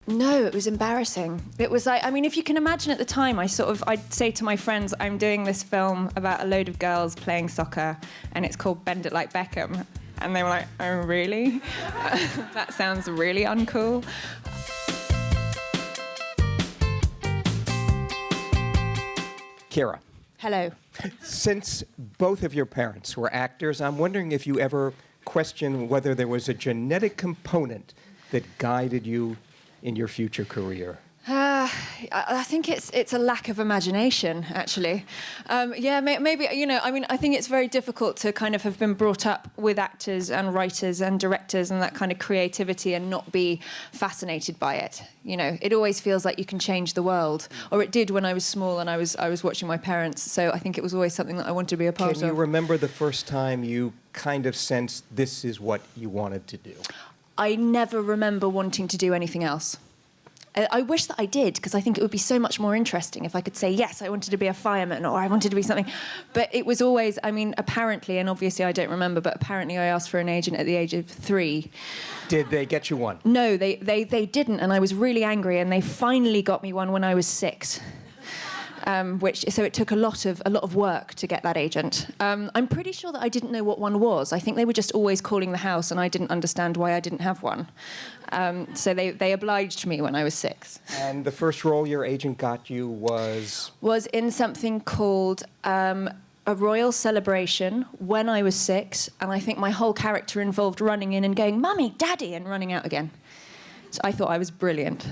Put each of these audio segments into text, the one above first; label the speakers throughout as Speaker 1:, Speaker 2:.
Speaker 1: No, it was embarrassing. It was like, I mean, if you can imagine at the time, I'd say to my friends, I'm doing this film about a load of girls playing soccer, and it's called Bend It Like Beckham. And they were like, oh, really? That sounds really uncool.
Speaker 2: Keira.
Speaker 1: Hello.
Speaker 2: Since both of your parents were actors, I'm wondering if you ever questioned whether there was a genetic component that guided you in your future career.
Speaker 1: I think it's a lack of imagination, actually. Maybe, I think it's very difficult to kind of have been brought up with actors and writers and directors and that kind of creativity and not be fascinated by it. You know, it always feels like you can change the world, or it did when I was small and I was watching my parents. So I think it was always something that I wanted to be a part of.
Speaker 2: Can you remember the first time you kind of sensed this is what you wanted to do?
Speaker 1: I never remember wanting to do anything else. I wish that I did, because I think it would be so much more interesting if I could say, yes, I wanted to be a fireman or I wanted to be something. But it was always, I mean, apparently, and obviously I don't remember, but apparently I asked for an agent at the age of 3.
Speaker 2: Did they get you one?
Speaker 1: No, they didn't, and I was really angry, and they finally got me one when I was 6. So it took a lot of work to get that agent. I'm pretty sure that I didn't know what one was. I think they were just always calling the house, and I didn't understand why I didn't have one. So they obliged me when I was 6.
Speaker 2: And the first role your agent got you was?
Speaker 1: Was in something called A Royal Celebration when I was 6, and I think my whole character involved running in and going, "Mummy, Daddy," and running out again. So I thought I was brilliant.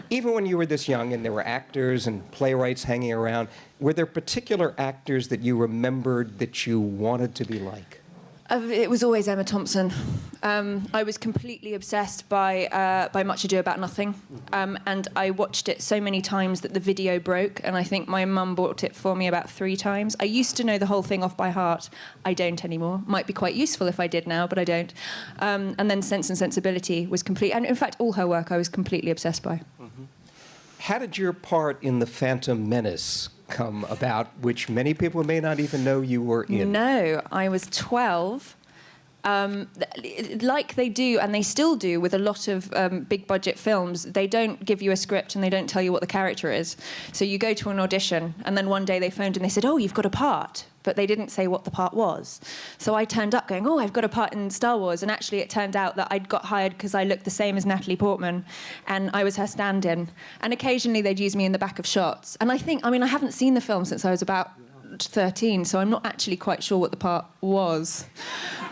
Speaker 2: Even when you were this young and there were actors and playwrights hanging around, were there particular actors that you remembered that you wanted to be like?
Speaker 1: It was always Emma Thompson. I was completely obsessed by Much Ado About Nothing, and I watched it so many times that the video broke, and I think my mum bought it for me about 3 times. I used to know the whole thing off by heart. I don't anymore. Might be quite useful if I did now, but I don't. And then Sense and Sensibility was complete, and in fact all her work I was completely obsessed by.
Speaker 2: Mm-hmm. How did your part in The Phantom Menace come about, which many people may not even know you were in?
Speaker 1: No, I was 12. Like they do, and they still do with a lot of big budget films, they don't give you a script and they don't tell you what the character is. So you go to an audition, and then one day they phoned and they said, "Oh, you've got a part," but they didn't say what the part was. So I turned up going, "Oh, I've got a part in Star Wars," and actually it turned out that I'd got hired because I looked the same as Natalie Portman, and I was her stand-in. And occasionally they'd use me in the back of shots. And I haven't seen the film since I was about 13, so I'm not actually quite sure what the part was.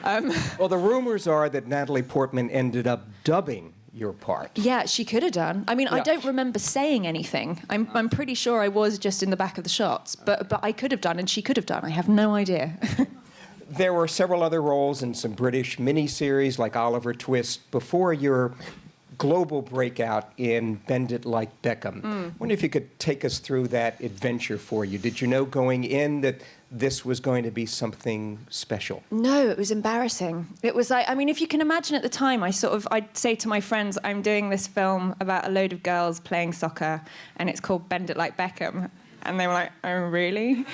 Speaker 2: Well, the rumors are that Natalie Portman ended up dubbing your part.
Speaker 1: Yeah, she could have done. I mean,
Speaker 2: Yeah.
Speaker 1: I don't remember saying anything. I'm pretty sure I was just in the back of the shots, but I could have done, and she could have done. I have no idea.
Speaker 2: There were several other roles in some British miniseries like Oliver Twist before your global breakout in Bend It Like Beckham. I wonder if you could take us through that adventure for you. Did you know going in that this was going to be something special?
Speaker 1: No, it was embarrassing. It was like, I mean, if you can imagine at the time, I'd say to my friends, I'm doing this film about a load of girls playing soccer, and it's called Bend It Like Beckham. And they were like, oh, really?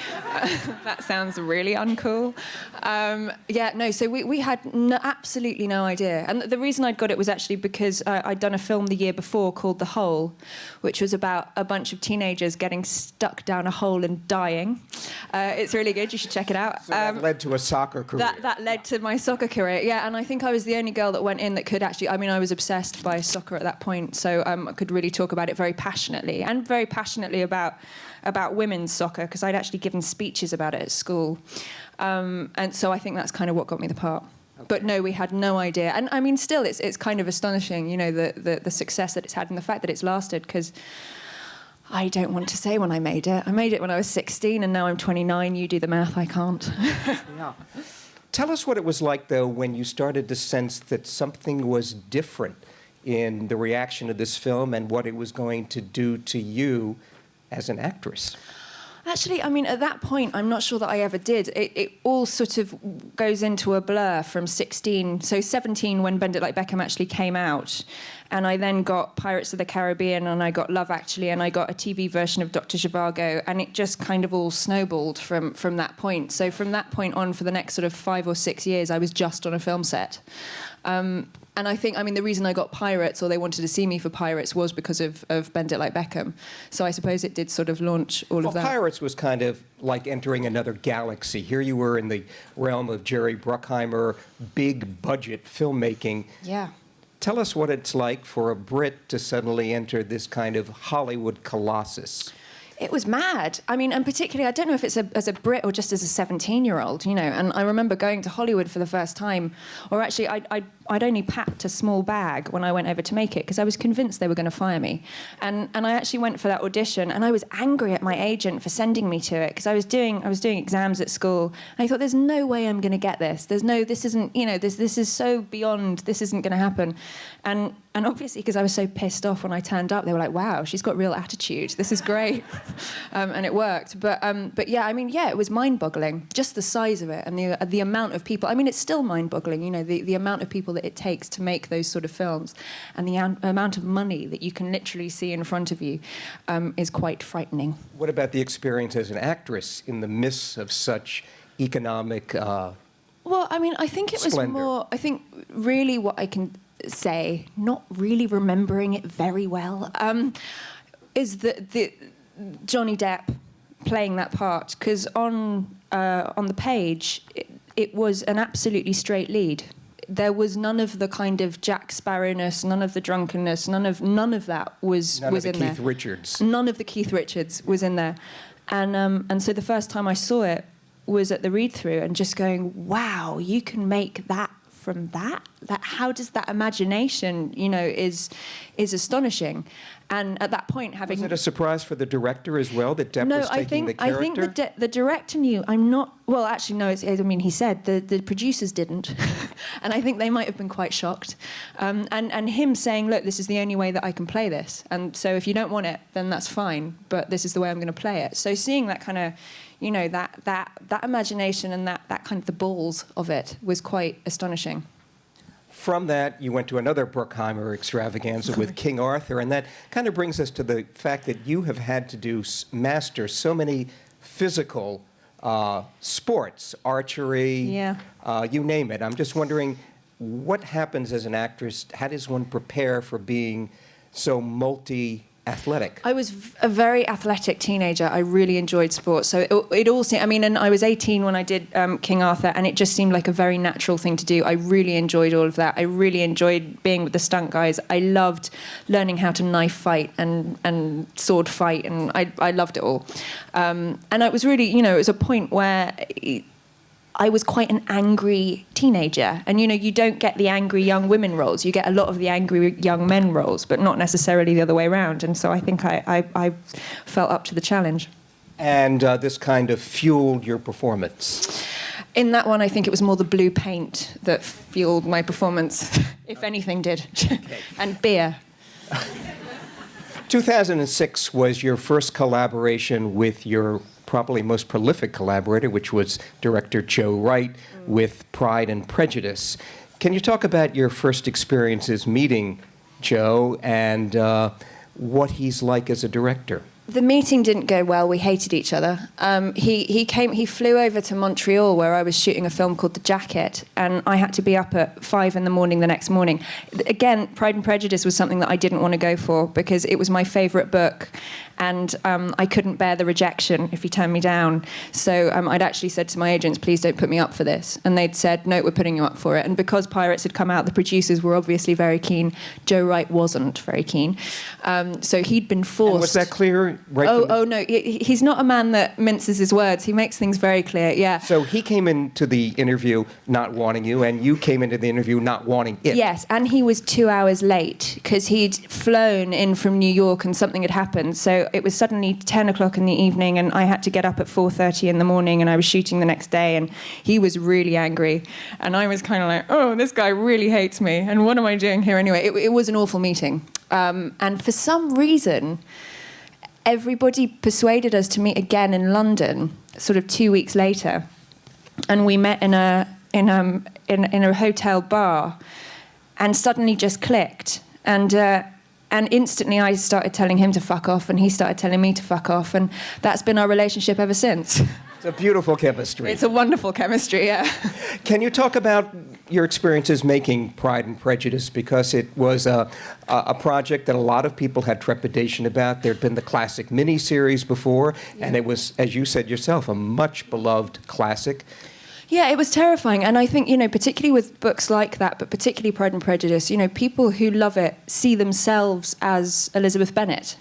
Speaker 1: That sounds really uncool. So we had absolutely no idea. And the reason I'd got it was actually because I'd done a film the year before called The Hole, which was about a bunch of teenagers getting stuck down a hole and dying. It's really good. You should check it out.
Speaker 2: So that led to a soccer career.
Speaker 1: That led to my soccer career, yeah. And I think I was the only girl that went in that could actually... I mean, I was obsessed by soccer at that point, so I could really talk about it very passionately, and very passionately about women's soccer, because I'd actually given speeches about it at school. And so I think that's kind of what got me the part. Okay. But no, we had no idea. And I mean, still, it's kind of astonishing, you know, the success that it's had and the fact that it's lasted, because I don't want to say when I made it. I made it when I was 16, and now I'm 29. You do the math, I can't.
Speaker 2: Yeah. Tell us what it was like, though, when you started to sense that something was different in the reaction to this film and what it was going to do to you as an actress.
Speaker 1: Actually, I mean, at that point, I'm not sure that I ever did. It all sort of goes into a blur from 16. So 17, when Bend It Like Beckham actually came out. And I then got Pirates of the Caribbean, and I got Love Actually, and I got a TV version of Dr. Zhivago. And it just kind of all snowballed from that point. So from that point on, for the next sort of 5 or 6 years, I was just on a film set. And I think, I mean, the reason I got Pirates, or they wanted to see me for Pirates, was because of Bend It Like Beckham. So I suppose it did sort of launch all of that.
Speaker 2: Pirates was kind of like entering another galaxy. Here you were in the realm of Jerry Bruckheimer, big budget filmmaking.
Speaker 1: Yeah.
Speaker 2: Tell us what it's like for a Brit to suddenly enter this kind of Hollywood colossus.
Speaker 1: It was mad. I mean, and particularly, I don't know if it's as a Brit or just as a 17-year-old, you know. And I remember going to Hollywood for the first time, or actually, I'd only packed a small bag when I went over to make it because I was convinced they were going to fire me. And I actually went for that audition, and I was angry at my agent for sending me to it because I was doing exams at school. And I thought, there's no way I'm going to get this. This isn't, you know, this is so beyond. This isn't going to happen. And obviously, because I was so pissed off when I turned up, they were like, wow, she's got real attitude. This is great. And it worked. But yeah, I mean, yeah, it was mind-boggling, just the size of it and the amount of people. I mean, it's still mind-boggling, you know, the amount of people that it takes to make those sort of films, and the amount of money that you can literally see in front of you is quite frightening.
Speaker 2: What about the experience as an actress in the midst of such economic
Speaker 1: Well, I mean, I think it was
Speaker 2: splendor?
Speaker 1: more, I think really what I can say, not really remembering it very well, is that the Johnny Depp playing that part, because on the page it was an absolutely straight lead. There was none of the kind of Jack Sparrowness, none of the drunkenness, none of that was in there. None of the
Speaker 2: Keith Richards.
Speaker 1: None of the Keith Richards was in there, and so the first time I saw it was at the read-through and just going, wow, you can make that from that? How does that imagination, you know, is astonishing. And at that point, having...
Speaker 2: Was it a surprise for the director as well, that Depp was taking the character?
Speaker 1: I think the director knew. I'm not... Well, actually, no, I mean, he said the producers didn't. And I think they might have been quite shocked. And him saying, look, this is the only way that I can play this. And so if you don't want it, then that's fine. But this is the way I'm going to play it. So seeing that kind of... You know, that imagination and that kind of the balls of it was quite astonishing.
Speaker 2: From that, you went to another Bruckheimer extravaganza with King Arthur, and that kind of brings us to the fact that you have had to master so many physical sports, archery, you name it. I'm just wondering, what happens as an actress? How does one prepare for being so multi-athletic?
Speaker 1: I was a very athletic teenager. I really enjoyed sports. So it all seemed, I mean, and I was 18 when I did King Arthur, and it just seemed like a very natural thing to do. I really enjoyed all of that. I really enjoyed being with the stunt guys. I loved learning how to knife fight and sword fight, and I loved it all. And it was really, you know, it was a point where I was quite an angry teenager. And, you know, you don't get the angry young women roles. You get a lot of the angry young men roles, but not necessarily the other way around. And so I think I felt up to the challenge. And
Speaker 2: this kind of fueled your performance?
Speaker 1: In that one, I think it was more the blue paint that fueled my performance, if anything did. Okay. And beer.
Speaker 2: 2006 was your first collaboration with your probably most prolific collaborator, which was director Joe Wright with Pride and Prejudice. Can you talk about your first experiences meeting Joe and what he's like as a director?
Speaker 1: The meeting didn't go well. We hated each other. He flew over to Montreal where I was shooting a film called The Jacket, and I had to be up at 5 a.m. the next morning. Again, Pride and Prejudice was something that I didn't want to go for because it was my favourite book, and I couldn't bear the rejection if he turned me down. So I'd actually said to my agents, please don't put me up for this. And they'd said, no, we're putting you up for it. And because Pirates had come out, the producers were obviously very keen. Joe Wright wasn't very keen. So he'd been forced...
Speaker 2: And was that clear? Right
Speaker 1: no, he's not a man that minces his words. He makes things very clear, yeah.
Speaker 2: So he came into the interview not wanting you, and you came into the interview not wanting it.
Speaker 1: Yes, and he was 2 hours late because he'd flown in from New York and something had happened. So it was suddenly 10 o'clock in the evening, and I had to get up at 4:30 in the morning, and I was shooting the next day, and he was really angry. And I was kind of like, oh, this guy really hates me, and what am I doing here anyway? It was an awful meeting. And for some reason... everybody persuaded us to meet again in London, sort of 2 weeks later, and we met in a hotel bar, and suddenly just clicked, and instantly I started telling him to fuck off, and he started telling me to fuck off, and that's been our relationship ever since.
Speaker 2: It's a beautiful chemistry.
Speaker 1: It's a wonderful chemistry, yeah.
Speaker 2: Can you talk about your experiences making Pride and Prejudice? Because it was a project that a lot of people had trepidation about. There'd been the classic miniseries before, and it was, as you said yourself, a much beloved classic.
Speaker 1: Yeah, it was terrifying. And I think, particularly with books like that, but particularly Pride and Prejudice, people who love it see themselves as Elizabeth Bennet,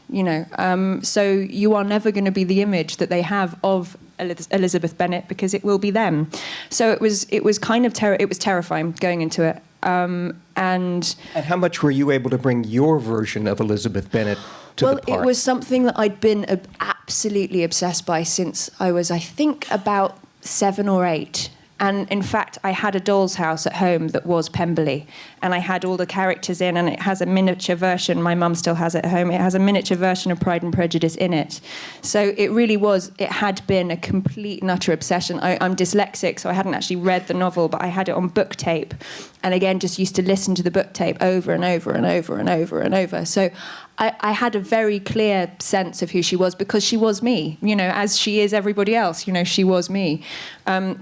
Speaker 1: So you are never going to be the image that they have of Elizabeth Bennet because it will be them. So it was kind of it was terrifying going into it. And
Speaker 2: how much were you able to bring your version of Elizabeth Bennet to the part?
Speaker 1: Well, it was something that I'd been absolutely obsessed by since I was, I think, about 7 or 8. And in fact, I had a doll's house at home that was Pemberley, and I had all the characters in, and it has a miniature version. My mum still has it at home. It has a miniature version of Pride and Prejudice in it. So it really was, it had been a complete and utter obsession. I'm dyslexic, so I hadn't actually read the novel, but I had it on book tape. And again, just used to listen to the book tape over and over and over and over and over. So I had a very clear sense of who she was because she was me, as she is everybody else, she was me.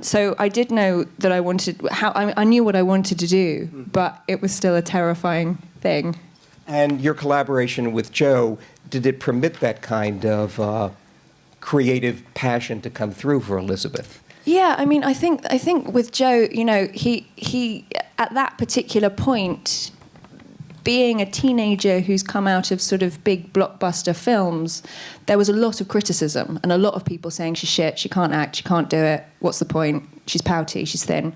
Speaker 1: So I did know that I knew what I wanted to do, but it was still a terrifying thing.
Speaker 2: And your collaboration with Joe, did it permit that kind of creative passion to come through for Elizabeth?
Speaker 1: Yeah, I think with Joe, he at that particular point, being a teenager who's come out of sort of big blockbuster films, there was a lot of criticism and a lot of people saying she's shit, she can't act, she can't do it, what's the point, she's pouty, she's thin.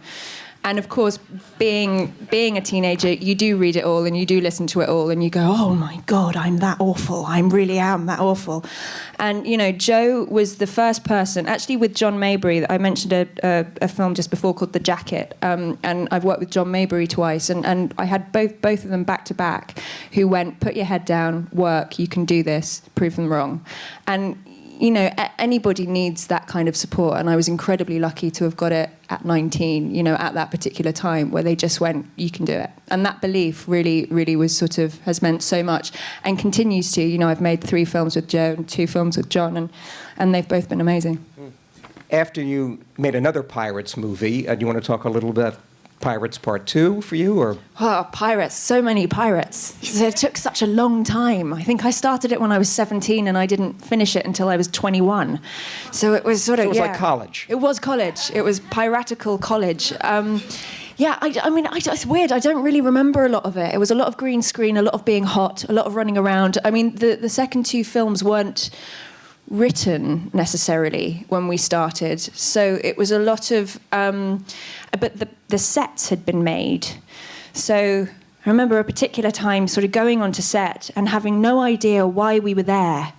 Speaker 1: And of course, being a teenager, you do read it all and you do listen to it all and you go, oh my God, I'm that awful. I really am that awful. And, Joe was the first person, actually with John Maybury, I mentioned a film just before called The Jacket, and I've worked with John Maybury twice, and I had both of them back to back who went, put your head down, work, you can do this, prove them wrong. And anybody needs that kind of support, and I was incredibly lucky to have got it at 19, at that particular time where they just went, you can do it. And that belief really, really was has meant so much and continues to. I've made 3 films with Joe and 2 films with John, and they've both been amazing.
Speaker 2: After you made another Pirates movie, do you want to talk a little bit about Pirates Part 2 for you, or?
Speaker 1: Oh, pirates, so many pirates. It took such a long time. I think I started it when I was 17 and I didn't finish it until I was 21. So it was
Speaker 2: like college.
Speaker 1: It was college. It was piratical college. It's weird. I don't really remember a lot of it. It was a lot of green screen, a lot of being hot, a lot of running around. The second 2 films weren't written necessarily when we started, so it was a lot of but the sets had been made. So I remember a particular time sort of going onto set and having no idea why we were there,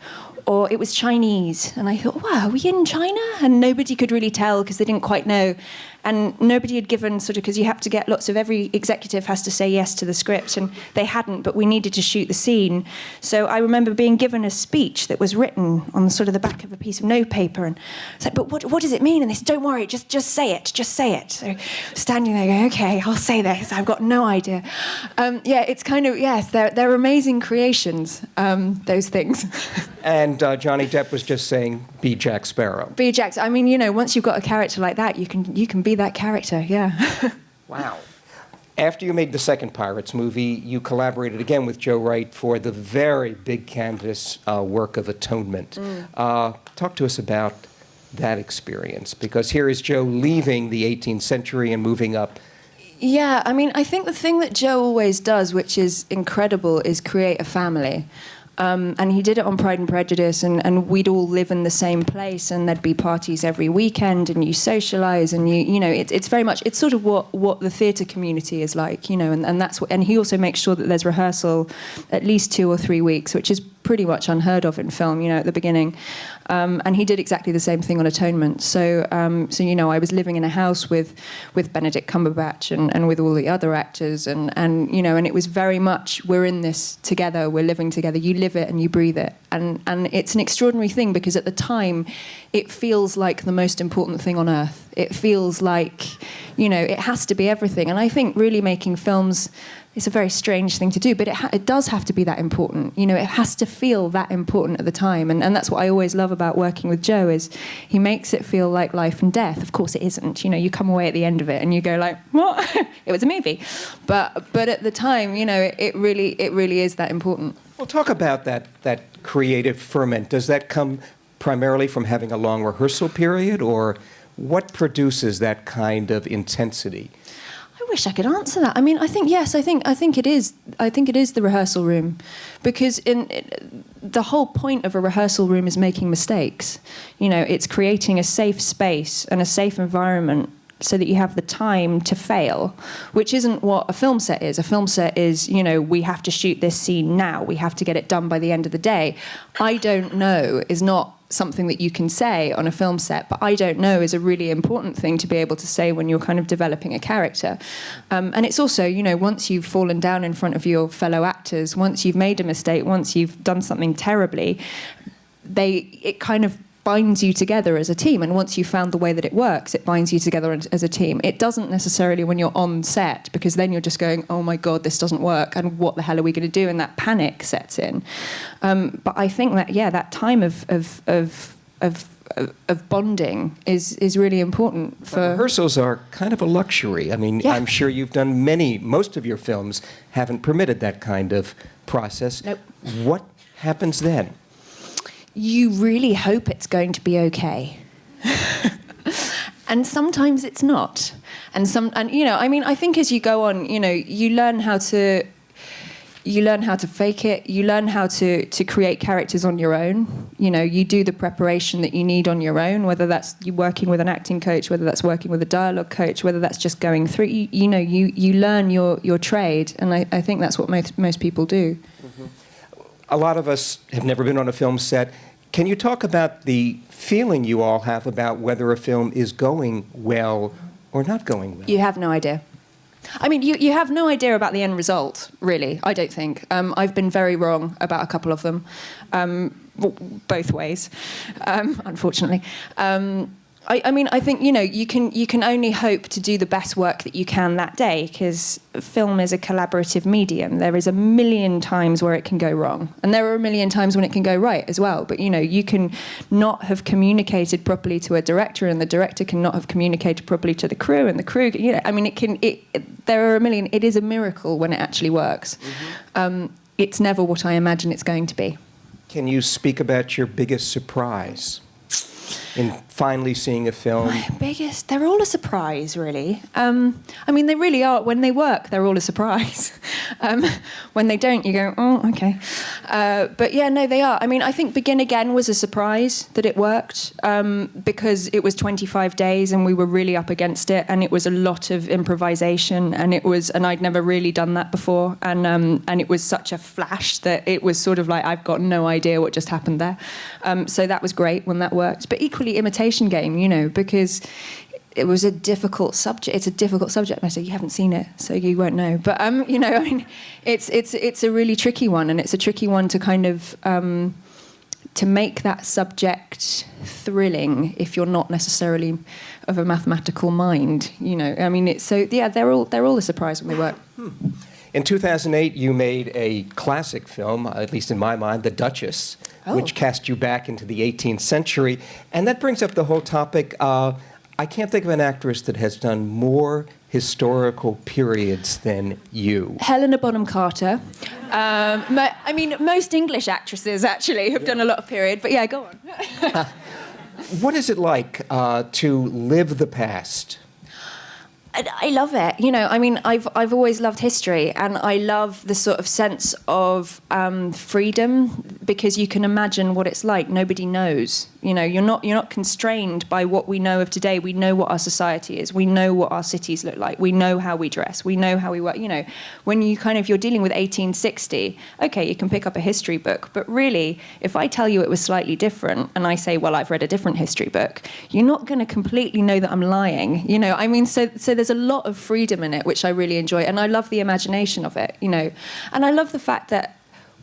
Speaker 1: or it was Chinese, and I thought, wow, are we in China? And nobody could really tell because they didn't quite know. And nobody had given because you have to get every executive has to say yes to the script, and they hadn't, but we needed to shoot the scene. So I remember being given a speech that was written on the back of a piece of notepaper, and it's like, but what does it mean? And they said, don't worry, just say it, just say it. So standing there going, okay, I'll say this, I've got no idea. It's yes, they're amazing creations, those things.
Speaker 2: And Johnny Depp was just saying, be Jack Sparrow.
Speaker 1: Be Jack. Once you've got a character like that, you can be that character, yeah.
Speaker 2: Wow. After you made the second Pirates movie, you collaborated again with Joe Wright for the very big canvas work of Atonement. Talk to us about that experience, because here is Joe leaving the 18th century and moving up.
Speaker 1: Yeah, I think the thing that Joe always does, which is incredible, is create a family. And he did it on Pride and Prejudice, and we'd all live in the same place, and there'd be parties every weekend, and you socialise, and it's very much, it's sort of what the theatre community is like, and that's what, and he also makes sure that there's rehearsal at least 2 or 3 weeks, which is pretty much unheard of in film, at the beginning. And he did exactly the same thing on Atonement. So I was living in a house with Benedict Cumberbatch and with all the other actors, and it was very much, we're in this together, we're living together. You live it and you breathe it, and it's an extraordinary thing, because at the time, it feels like the most important thing on earth. It feels like, it has to be everything. And I think really making films it's a very strange thing to do, but it does have to be that important. You know, it has to feel that important at the time. And that's what I always love about working with Joe, is he makes it feel like life and death. Of course it isn't. You know, you come away at the end of it and you go like, what? It was a movie. But at the time, you know, it really is that important.
Speaker 2: Well, talk about that creative ferment. Does that come primarily from having a long rehearsal period, or what produces that kind of intensity?
Speaker 1: I wish I could answer that. I mean, I think yes. I think it is. I think it is the rehearsal room, because the whole point of a rehearsal room is making mistakes. You know, it's creating a safe space and a safe environment so that you have the time to fail, which isn't what a film set is. A film set is, you know, we have to shoot this scene now. We have to get it done by the end of the day. I don't know is not something that you can say on a film set, but I don't know is a really important thing to be able to say when you're kind of developing a character. And it's also, you know, once you've fallen down in front of your fellow actors, once you've made a mistake, once you've done something terribly, it kind of binds you together as a team. And once you've found the way that it works, it binds you together as a team. It doesn't necessarily when you're on set, because then you're just going, oh my God, this doesn't work, and what the hell are we going to do? And that panic sets in. But I think that, yeah, that time of bonding is really important. For
Speaker 2: rehearsals are kind of a luxury. I mean, yeah. I'm sure you've done most of your films haven't permitted that kind of process.
Speaker 1: Nope.
Speaker 2: What happens then?
Speaker 1: You really hope it's going to be okay. And sometimes it's not. And you know, I mean, I think as you go on, you know, you learn how to fake it. You learn how to create characters on your own. You know, you do the preparation that you need on your own, whether that's you working with an acting coach, whether that's working with a dialogue coach, whether that's just going through. You learn your trade, and I think that's what most people do.
Speaker 2: Mm-hmm. A lot of us have never been on a film set. Can you talk about the feeling you all have about whether a film is going well or not going well?
Speaker 1: You have no idea. I mean, you have no idea about the end result, really, I don't think. I've been very wrong about a couple of them, both ways, unfortunately. I mean, I think, you know, you can only hope to do the best work that you can that day, because film is a collaborative medium. There is a million times where it can go wrong, and there are a million times when it can go right as well. But, you know, you can not have communicated properly to a director, and the director cannot have communicated properly to the crew, and the crew, you know, I mean, there are a million. It is a miracle when it actually works. Mm-hmm. It's never what I imagine it's going to be.
Speaker 2: Can you speak about your biggest surprise in finally seeing a film?
Speaker 1: My biggest, they're all a surprise, really. I mean, they really are. When they work, they're all a surprise. When they don't, you go, oh, okay. But yeah, no, they are. I mean, I think Begin Again was a surprise that it worked, because it was 25 days and we were really up against it, and it was a lot of improvisation, and I'd never really done that before, and it was such a flash that it was sort of like, I've got no idea what just happened there. So that was great when that worked. But equally, Imitation Game, you know, because it was a difficult subject. It's a difficult subject matter. You haven't seen it, so you won't know. But you know, I mean, it's a really tricky one, and it's a tricky one to kind of to make that subject thrilling if you're not necessarily of a mathematical mind. You know, I mean, it's so yeah, they're all a surprise when they work.
Speaker 2: In 2008, you made a classic film, at least in my mind, The Duchess, which cast you back into the 18th century. And that brings up the whole topic. I can't think of an actress that has done more historical periods than you.
Speaker 1: Helena Bonham Carter. I mean, most English actresses, actually, have done a lot of period. But yeah, go on.
Speaker 2: What is it like to live the past?
Speaker 1: I love it. You know, I mean, I've always loved history, and I love the sort of sense of freedom, because you can imagine what it's like. Nobody knows. You know, you're not constrained by what we know of today. We know what our society is. We know what our cities look like. We know how we dress. We know how we work. You know, when you're dealing with 1860, okay, you can pick up a history book, but really, if I tell you it was slightly different, and I say, well, I've read a different history book, you're not going to completely know that I'm lying. You know, I mean, so there's a lot of freedom in it, which I really enjoy, and I love the imagination of it. You know, and I love the fact that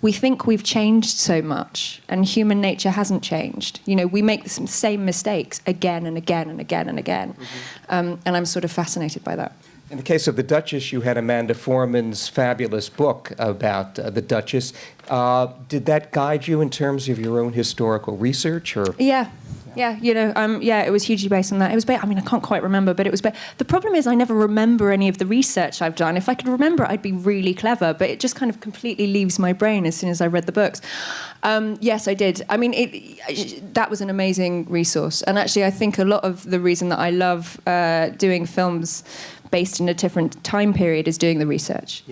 Speaker 1: we think we've changed so much, and human nature hasn't changed. You know, we make the same mistakes again and again and again and again. Mm-hmm. And I'm sort of fascinated by that.
Speaker 2: In the case of the Duchess, you had Amanda Foreman's fabulous book about the Duchess. Did that guide you in terms of your own historical research, or?
Speaker 1: Yeah. Yeah, it was hugely based on that. It was I can't quite remember, but it was the problem is I never remember any of the research I've done. If I could remember it, I'd be really clever, but it just kind of completely leaves my brain as soon as I read the books. Yes, I did. I mean, that was an amazing resource. And actually, I think a lot of the reason that I love doing films based in a different time period is doing the research,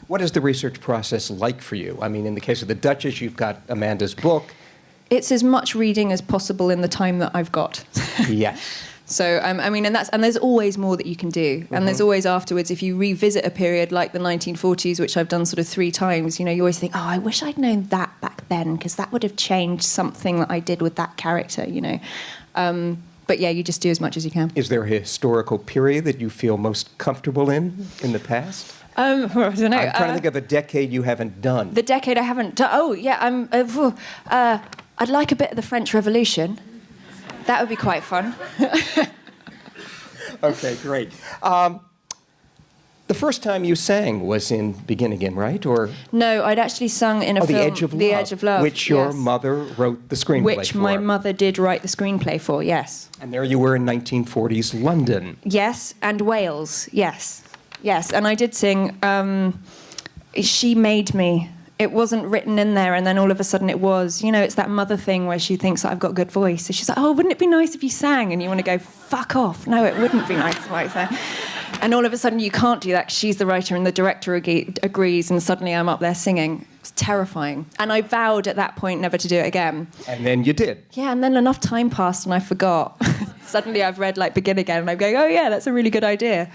Speaker 2: What is the research process like for you? I mean, in the case of the Duchess, you've got Amanda's book.
Speaker 1: It's as much reading as possible in the time that I've got.
Speaker 2: Yes.
Speaker 1: So, and there's always more that you can do. And there's always afterwards, if you revisit a period like the 1940s, which I've done sort of 3 times, you always think, I wish I'd known that back then, because that would have changed something that I did with that character, But yeah, you just do as much as you can.
Speaker 2: Is there a historical period that you feel most comfortable in the past?
Speaker 1: I don't know.
Speaker 2: I'm trying to think of a decade you haven't done.
Speaker 1: The decade I haven't done. Oh, yeah. I'd like a bit of the French Revolution. That would be quite fun.
Speaker 2: Okay, great. The first time you sang was in Begin Again, right? Or
Speaker 1: no, I'd actually sung in a film,
Speaker 2: The Edge of Love.
Speaker 1: The Edge of Love,
Speaker 2: which your mother wrote the screenplay for.
Speaker 1: Which my mother did write the screenplay for, yes.
Speaker 2: And there you were in 1940s London.
Speaker 1: Yes, and Wales, yes. Yes, and I did sing She Made Me. It wasn't written in there, and then all of a sudden it was. It's that mother thing where she thinks I've got a good voice. So she's like, wouldn't it be nice if you sang? And you want to go, fuck off. No, it wouldn't be nice if I sang. And all of a sudden you can't do that 'cause she's the writer and the director agrees, and suddenly I'm up there singing. It's terrifying. And I vowed at that point never to do it again.
Speaker 2: And then you did.
Speaker 1: Yeah, and then enough time passed and I forgot. Suddenly I've read Begin Again and I'm going, oh yeah, that's a really good idea.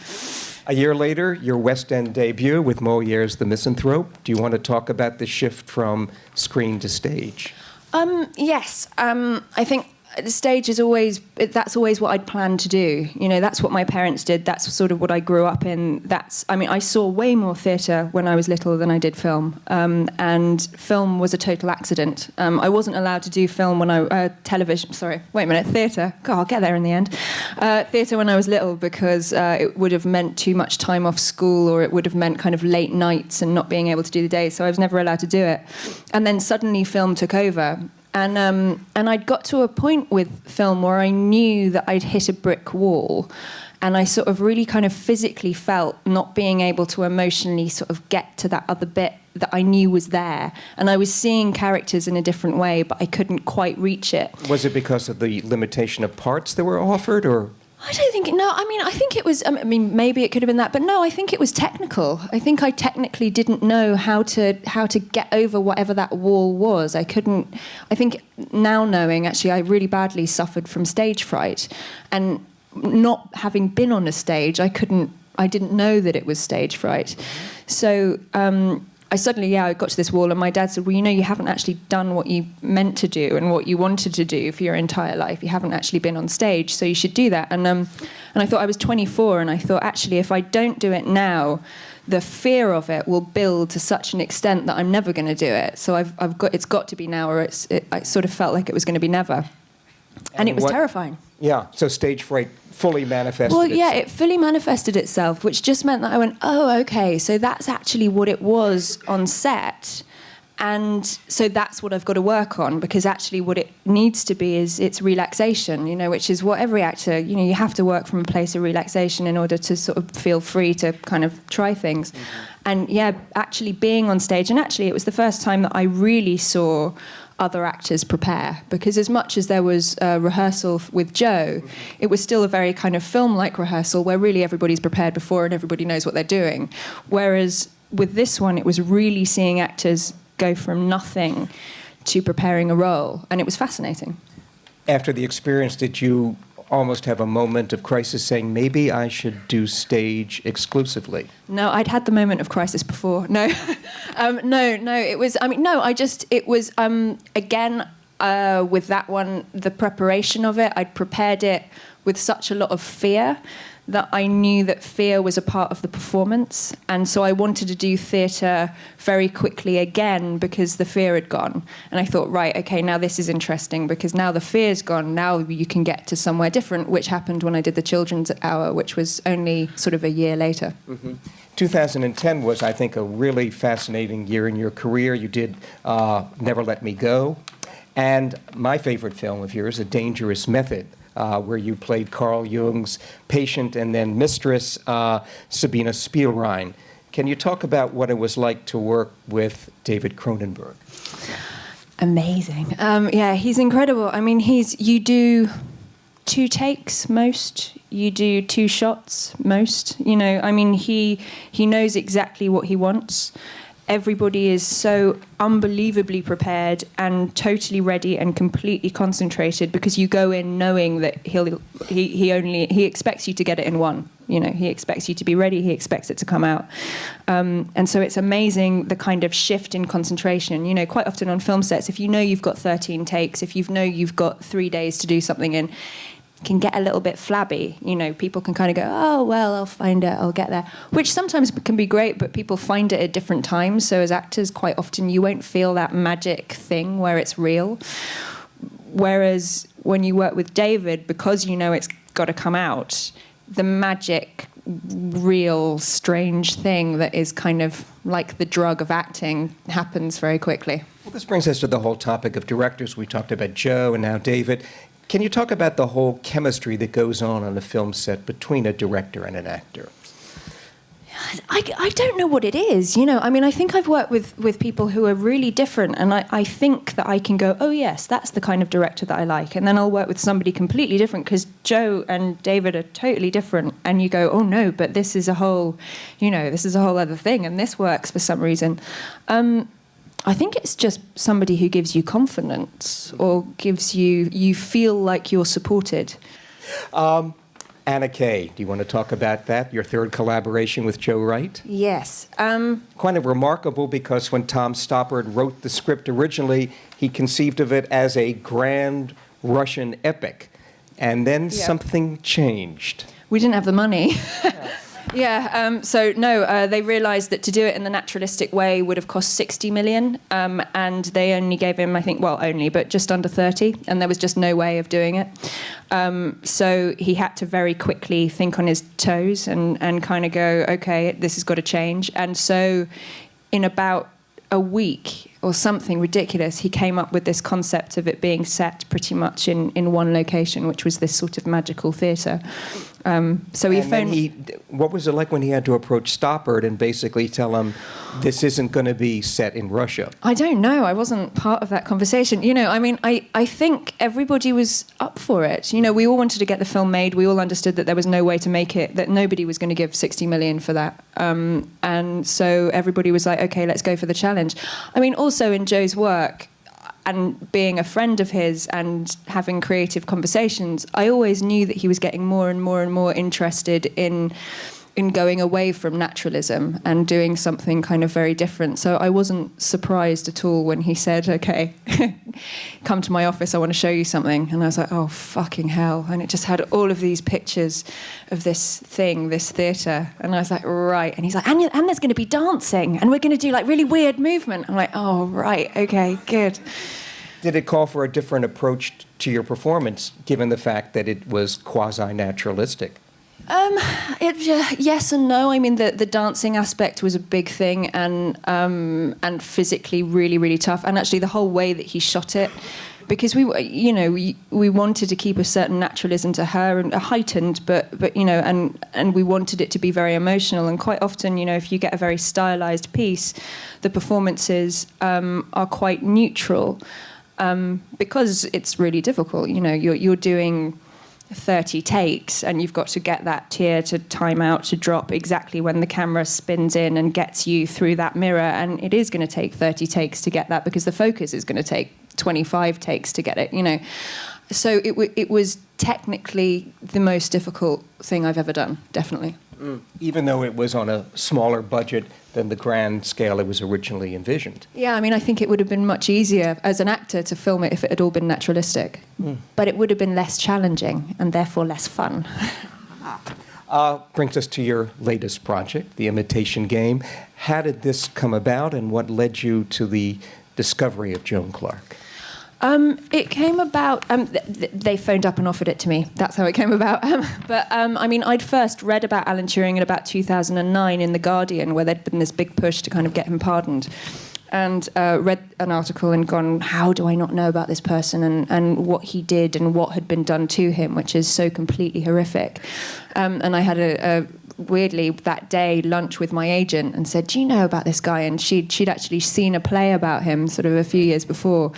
Speaker 2: A year later, your West End debut with Molière's The Misanthrope. Do you want to talk about the shift from screen to stage?
Speaker 1: Yes. I think the stage is that's always what I'd planned to do. That's what my parents did. That's sort of what I grew up in. I saw way more theatre when I was little than I did film. And film was a total accident. I wasn't allowed to do film theatre. God, I'll get there in the end. Theatre when I was little because it would have meant too much time off school, or it would have meant kind of late nights and not being able to do the day. So I was never allowed to do it. And then suddenly film took over. And I'd got to a point with film where I knew that I'd hit a brick wall, and I sort of really kind of physically felt not being able to emotionally sort of get to that other bit that I knew was there. And I was seeing characters in a different way, but I couldn't quite reach it.
Speaker 2: Was it because of the limitation of parts that were offered, or...?
Speaker 1: I don't think... No, I think it was... maybe it could have been that, but no, I think it was technical. I think I technically didn't know how to get over whatever that wall was. I couldn't... I think now knowing, actually, I really badly suffered from stage fright. And not having been on a stage, I didn't know that it was stage fright. So... I suddenly, I got to this wall, and my dad said, well, you haven't actually done what you meant to do and what you wanted to do for your entire life. You haven't actually been on stage, so you should do that. And I thought I was 24, and I thought, actually, if I don't do it now, the fear of it will build to such an extent that I'm never going to do it. So it's got to be now, or I sort of felt like it was going to be never. And it was terrifying.
Speaker 2: Yeah, so stage fright fully manifested
Speaker 1: itself.
Speaker 2: itself.
Speaker 1: It fully manifested itself, which just meant that I went, oh, okay, so that's actually what it was on set. And so that's what I've got to work on, because actually what it needs to be is it's relaxation, which is what every actor, you have to work from a place of relaxation in order to sort of feel free to kind of try things. Mm-hmm. And actually being on stage, and actually it was the first time that I really saw other actors prepare, because as much as there was a rehearsal with Joe, it was still a very kind of film-like rehearsal where really everybody's prepared before and everybody knows what they're doing. Whereas with this one, it was really seeing actors go from nothing to preparing a role, and it was fascinating.
Speaker 2: After the experience, did you almost have a moment of crisis saying, maybe I should do stage exclusively?
Speaker 1: No, I'd had the moment of crisis before. No, it was, again, with that one, the preparation of it, I'd prepared it with such a lot of fear that I knew that fear was a part of the performance. And so I wanted to do theatre very quickly again because the fear had gone. And I thought, right, okay, now this is interesting because now the fear's gone. Now you can get to somewhere different, which happened when I did the Children's Hour, which was only sort of a year later.
Speaker 2: 2010 was, I think, a really fascinating year in your career. You did Never Let Me Go. And my favorite film of yours, A Dangerous Method, where you played Carl Jung's patient and then mistress, Sabina Spielrein. Can you talk about what it was like to work with David Cronenberg?
Speaker 1: Amazing. Yeah, he's incredible. I mean, you do 2 takes most. You do 2 shots most. You know, I mean, he knows exactly what he wants. Everybody is so unbelievably prepared and totally ready and completely concentrated because you go in knowing that he expects you to get it in one. You know, he expects you to be ready. He expects it to come out. And so it's amazing the kind of shift in concentration. You know, quite often on film sets, if you know you've got 13 takes, if you know you've got 3 days to do something in, can get a little bit flabby. You know, people can kind of go, oh, well, I'll find it, I'll get there. Which sometimes can be great, but people find it at different times. So as actors, quite often you won't feel that magic thing where it's real. Whereas when you work with David, because you know it's got to come out, the magic, real, strange thing that is kind of like the drug of acting happens very quickly.
Speaker 2: Well, this brings us to the whole topic of directors. We talked about Joe and now David. Can you talk about the whole chemistry that goes on a film set between a director and an actor?
Speaker 1: I don't know what it is, you know. I mean, I think I've worked with people who are really different, and I think that I can go, oh, yes, that's the kind of director that I like. And then I'll work with somebody completely different because Joe and David are totally different. And you go, oh, no, but this is a whole, you know, this is a whole other thing, and this works for some reason. I think it's just somebody who gives you confidence or gives you feel like you're supported.
Speaker 2: Anna Kay, do you want to talk about that, your third collaboration with Joe Wright?
Speaker 1: Yes.
Speaker 2: Kind of remarkable because when Tom Stoppard wrote the script originally, he conceived of it as a grand Russian epic. And then something changed.
Speaker 1: We didn't have the money. They realised that to do it in the naturalistic way would have cost 60 million, and they only gave him, I think, but just under 30, and there was just no way of doing it. So he had to very quickly think on his toes and kind of go, okay, this has got to change. And so in about a week or something ridiculous, he came up with this concept of it being set pretty much in one location, which was this sort of magical theatre.
Speaker 2: What was it like when he had to approach Stoppard and basically tell him this isn't going to be set in Russia?
Speaker 1: I don't know. I wasn't part of that conversation. You know, I mean, I think everybody was up for it. You know, we all wanted to get the film made. We all understood that there was no way to make it, that nobody was going to give 60 million for that. And so everybody was like, okay, let's go for the challenge. I mean, also in Joe's work, and being a friend of his and having creative conversations, I always knew that he was getting more and more and more interested in going away from naturalism and doing something kind of very different. So I wasn't surprised at all when he said, okay, come to my office, I want to show you something. And I was like, oh, fucking hell. And it just had all of these pictures of this thing, this theatre. And I was like, right. And he's like, and there's going to be dancing, and we're going to do like really weird movement. I'm like, oh, right, okay, good.
Speaker 2: Did it call for a different approach to your performance, given the fact that it was quasi-naturalistic?
Speaker 1: Yes and no. I mean, the dancing aspect was a big thing, and physically really, really tough. And actually, the whole way that he shot it, because we wanted to keep a certain naturalism to her, and heightened, but you know, and we wanted it to be very emotional. And quite often, you know, if you get a very stylized piece, the performances are quite neutral, because it's really difficult. You know, you're doing 30 takes, and you've got to get that tear to time out, to drop exactly when the camera spins in and gets you through that mirror. And it is going to take 30 takes to get that, because the focus is going to take 25 takes to get it, you know. So it was technically the most difficult thing I've ever done, definitely.
Speaker 2: Even though it was on a smaller budget than the grand scale it was originally envisioned.
Speaker 1: Yeah, I mean, I think it would have been much easier as an actor to film it if it had all been naturalistic. But it would have been less challenging and therefore less fun.
Speaker 2: Brings us to your latest project, The Imitation Game. How did this come about, and what led you to the discovery of Joan Clark?
Speaker 1: It came about, they phoned up and offered it to me. That's how it came about. I mean, I'd first read about Alan Turing in about 2009 in The Guardian, where there'd been this big push to kind of get him pardoned. And read an article and gone, how do I not know about this person and what he did and what had been done to him, which is so completely horrific. And I had a weirdly, that day, lunch with my agent and said, do you know about this guy? And she'd actually seen a play about him sort of a few years before.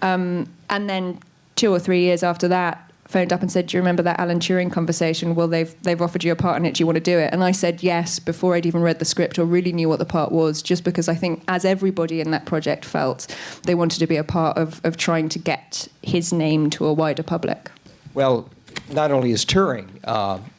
Speaker 1: And then 2 or 3 years after that, phoned up and said, do you remember that Alan Turing conversation? Well, they've offered you a part in it. Do you want to do it? And I said yes before I'd even read the script or really knew what the part was, just because I think, as everybody in that project felt, they wanted to be a part of trying to get his name to a wider public.
Speaker 2: Well, not only is Turing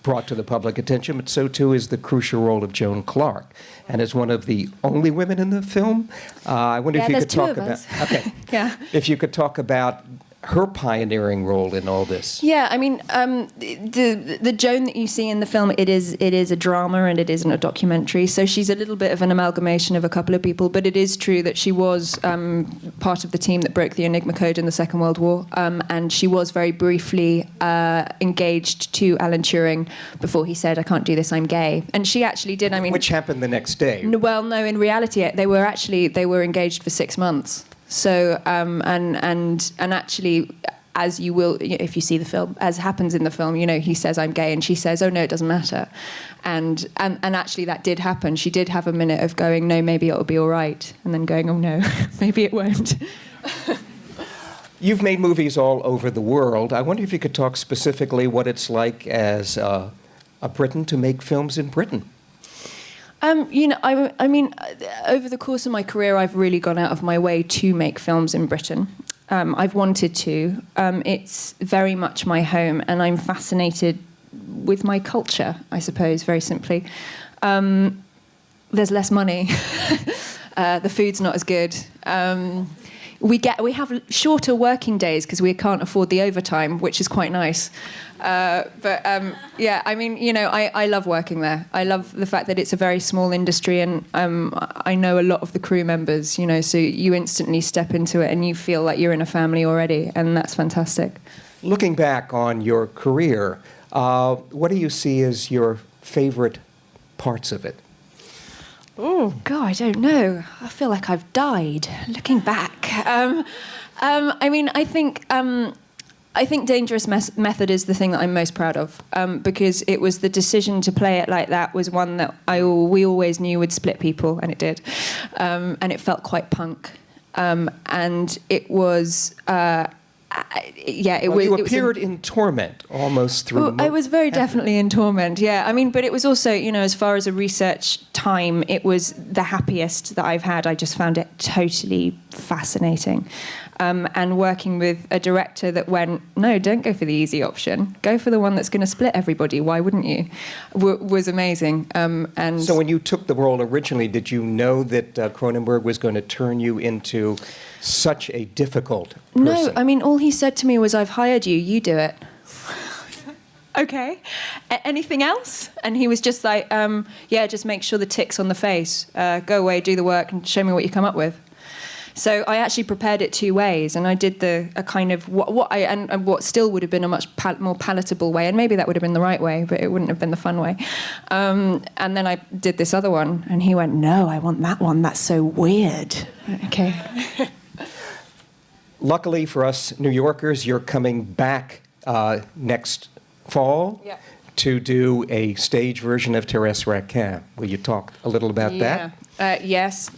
Speaker 2: brought to the public attention, but so too is the crucial role of Joan Clark. And as one of the only women in the film, I wonder if you could talk about. Okay.
Speaker 1: Yeah.
Speaker 2: If you could talk about her pioneering role in all this.
Speaker 1: Yeah, I mean, the Joan that you see in the film, it is a drama and it isn't a documentary. So she's a little bit of an amalgamation of a couple of people, but it is true that she was part of the team that broke the Enigma code in the Second World War, and she was very briefly engaged to Alan Turing before he said, "I can't do this, I'm gay." And she actually did. I mean,
Speaker 2: which happened the next day.
Speaker 1: Well, no, in reality, they were engaged for 6 months. So, and actually, as you will, if you see the film, as happens in the film, he says, "I'm gay," and she says, "Oh no, it doesn't matter." And actually, that did happen. She did have a minute of going, "No, maybe it'll be all right," and then going, "Oh no, maybe it won't."
Speaker 2: You've made movies all over the world. I wonder if you could talk specifically what it's like as a Briton to make films in Britain.
Speaker 1: I mean, over the course of my career, I've really gone out of my way to make films in Britain. I've wanted to. It's very much my home, and I'm fascinated with my culture, I suppose, very simply. There's less money. The food's not as good. We have shorter working days because we can't afford the overtime, which is quite nice. Yeah, I mean, I love working there. I love the fact that it's a very small industry, and I know a lot of the crew members, so you instantly step into it and you feel like you're in a family already, and that's fantastic.
Speaker 2: Looking back on your career, what do you see as your favorite parts of it?
Speaker 1: Oh, God, I don't know. I feel like I've died looking back. I mean, I think Dangerous Method is the thing that I'm most proud of, because it was the decision to play it like that was one that we always knew would split people, and it did. And it felt quite punk. And it was...
Speaker 2: You appeared in torment almost through...
Speaker 1: I was very definitely in torment, yeah. I mean, but it was also, as far as a research time, it was the happiest that I've had. I just found it totally fascinating. And working with a director that went, no, don't go for the easy option. Go for the one that's going to split everybody. Why wouldn't you? Was amazing. And
Speaker 2: so when you took the role originally, did you know that Cronenberg was going to turn you into such a difficult person?
Speaker 1: No, I mean, all he said to me was, I've hired you, you do it. Okay. Anything else? And he was just like, yeah, just make sure the tick's on the face. Go away, do the work, and show me what you come up with. So I actually prepared it 2 ways, and I did a kind of what still would have been a much more palatable way, and maybe that would have been the right way, but it wouldn't have been the fun way. And then I did this other one, and he went, "No, I want that one. That's so weird." Okay.
Speaker 2: Luckily for us New Yorkers, you're coming back next fall to do a stage version of Thérèse Raquin. Will you talk a little about that?
Speaker 1: Yes.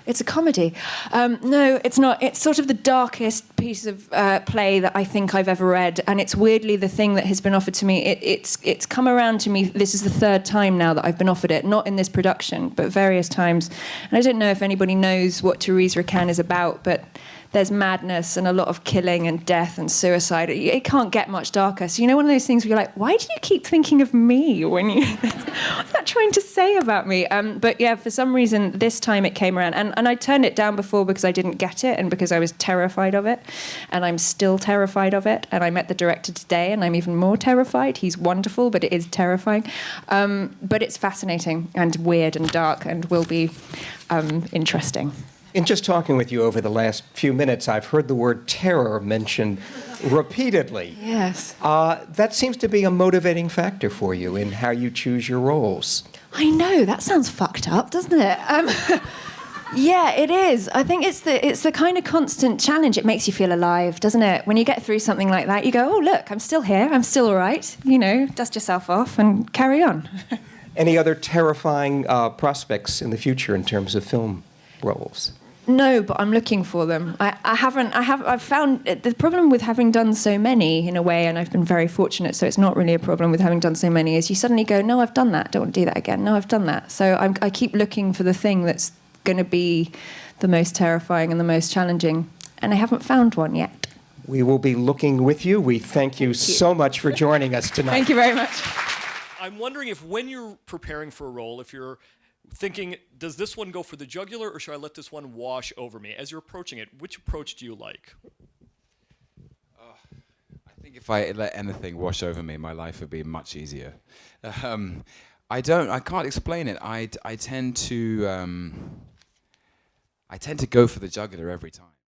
Speaker 1: It's a comedy. No, it's not. It's sort of the darkest piece of play that I think I've ever read, and it's weirdly the thing that has been offered to me. It's come around to me. This is the 3rd time now that I've been offered it, not in this production, but various times. And I don't know if anybody knows what Thérèse Raquin is about, but there's madness and a lot of killing and death and suicide. It can't get much darker. So, you know, one of those things where you're like, why do you keep thinking of me when you... What's that trying to say about me? But yeah, for some reason, this time it came around. And I turned it down before because I didn't get it and because I was terrified of it. And I'm still terrified of it. And I met the director today and I'm even more terrified. He's wonderful, but it is terrifying. But it's fascinating and weird and dark and will be interesting.
Speaker 2: In just talking with you over the last few minutes, I've heard the word terror mentioned repeatedly.
Speaker 1: Yes.
Speaker 2: That seems to be a motivating factor for you in how you choose your roles.
Speaker 1: I know, that sounds fucked up, doesn't it? Yeah, it is. I think it's the kind of constant challenge. It makes you feel alive, doesn't it? When you get through something like that, you go, oh, look, I'm still here. I'm still all right. You know, dust yourself off and carry on.
Speaker 2: Any other terrifying prospects in the future in terms of film roles?
Speaker 1: No, but I'm looking for them. I've found the problem with having done so many in a way, and I've been very fortunate, so it's not really a problem with having done so many, is you suddenly go, no, I've done that. Don't want to do that again. No, I've done that. So I keep looking for the thing that's going to be the most terrifying and the most challenging, and I haven't found one yet.
Speaker 2: We will be looking with you. We thank you so much for joining us tonight.
Speaker 1: Thank you very much.
Speaker 3: I'm wondering if when you're preparing for a role, if you're thinking, does this one go for the jugular or should I let this one wash over me? As you're approaching it, which approach do you like?
Speaker 4: I think if I let anything wash over me, my life would be much easier. I can't explain it. I tend to go for the jugular every time.